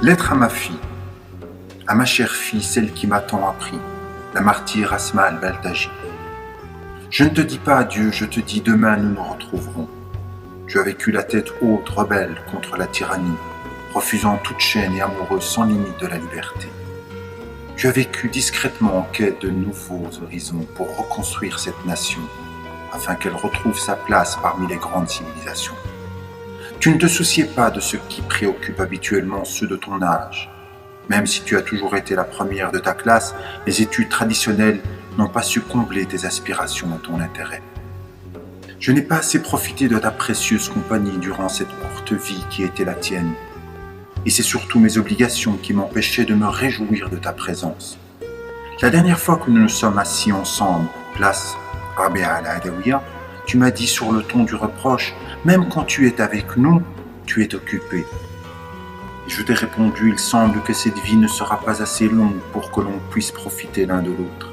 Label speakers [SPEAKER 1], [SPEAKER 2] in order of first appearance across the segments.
[SPEAKER 1] Lettre à ma fille, à ma chère fille, celle qui m'a tant appris, la martyre Asma al-Baltaji. Je ne te dis pas adieu, je te dis demain nous nous retrouverons. Tu as vécu la tête haute, rebelle contre la tyrannie, refusant toute chaîne et amoureuse sans limite de la liberté. Tu as vécu discrètement en quête de nouveaux horizons pour reconstruire cette nation, afin qu'elle retrouve sa place parmi les grandes civilisations. Tu ne te souciais pas de ce qui préoccupe habituellement ceux de ton âge. Même si tu as toujours été la première de ta classe, les études traditionnelles n'ont pas su combler tes aspirations et ton intérêt. Je n'ai pas assez profité de ta précieuse compagnie durant cette courte vie qui était la tienne. Et c'est surtout mes obligations qui m'empêchaient de me réjouir de ta présence. La dernière fois que nous nous sommes assis ensemble, place Rabia al-Adawiya, tu m'as dit sur le ton du reproche, même quand tu es avec nous, tu es occupé. Et je t'ai répondu, il semble que cette vie ne sera pas assez longue pour que l'on puisse profiter l'un de l'autre.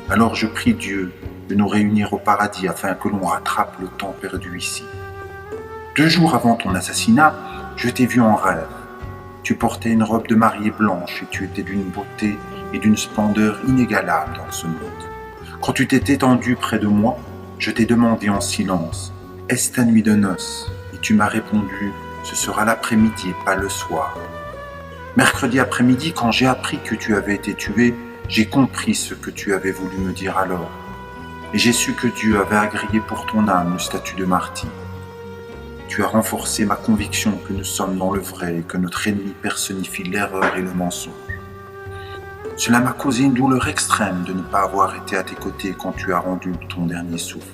[SPEAKER 1] Alors je prie Dieu de nous réunir au paradis afin que l'on rattrape le temps perdu ici. 2 jours avant ton assassinat, je t'ai vu en rêve. Tu portais une robe de mariée blanche et tu étais d'une beauté et d'une splendeur inégalables dans ce monde. Quand tu t'es étendu près de moi, je t'ai demandé en silence, « Est-ce ta nuit de noces ?» Et tu m'as répondu, « Ce sera l'après-midi et pas le soir. » Mercredi après-midi, quand j'ai appris que tu avais été tué, j'ai compris ce que tu avais voulu me dire alors. Et j'ai su que Dieu avait agréé pour ton âme le statut de martyr. Tu as renforcé ma conviction que nous sommes dans le vrai et que notre ennemi personnifie l'erreur et le mensonge. Cela m'a causé une douleur extrême de ne pas avoir été à tes côtés quand tu as rendu ton dernier souffle,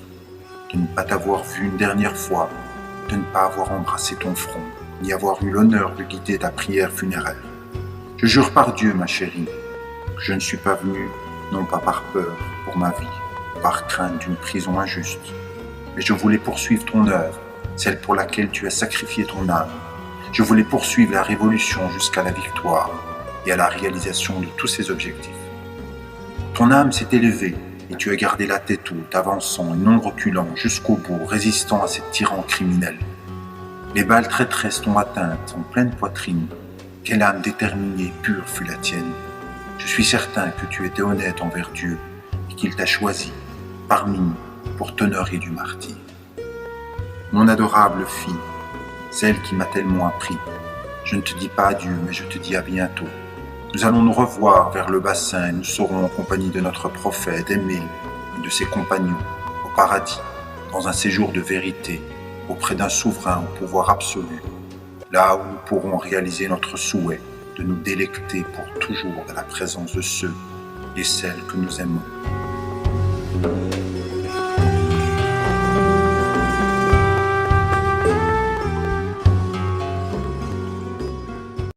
[SPEAKER 1] de ne pas t'avoir vu une dernière fois, de ne pas avoir embrassé ton front, ni avoir eu l'honneur de guider ta prière funéraire. Je jure par Dieu, ma chérie, que je ne suis pas venu, non pas par peur pour ma vie, par crainte d'une prison injuste, mais je voulais poursuivre ton œuvre, celle pour laquelle tu as sacrifié ton âme. Je voulais poursuivre la révolution jusqu'à la victoire et à la réalisation de tous ses objectifs. Ton âme s'est élevée et tu as gardé la tête haute, avançant et non reculant jusqu'au bout, résistant à cette tyran criminel. Les balles traîtresses t'ont atteinte en pleine poitrine. Quelle âme déterminée et pure fut la tienne. Je suis certain que tu étais honnête envers Dieu et qu'il t'a choisi parmi nous pour t'honorer du martyre. Mon adorable fille, celle qui m'a tellement appris, je ne te dis pas adieu, mais je te dis à bientôt. Nous allons nous revoir vers le bassin et nous serons en compagnie de notre prophète aimé et de ses compagnons au paradis, dans un séjour de vérité, auprès d'un souverain au pouvoir absolu, là où nous pourrons réaliser notre souhait de nous délecter pour toujours de la présence de ceux et celles que nous aimons.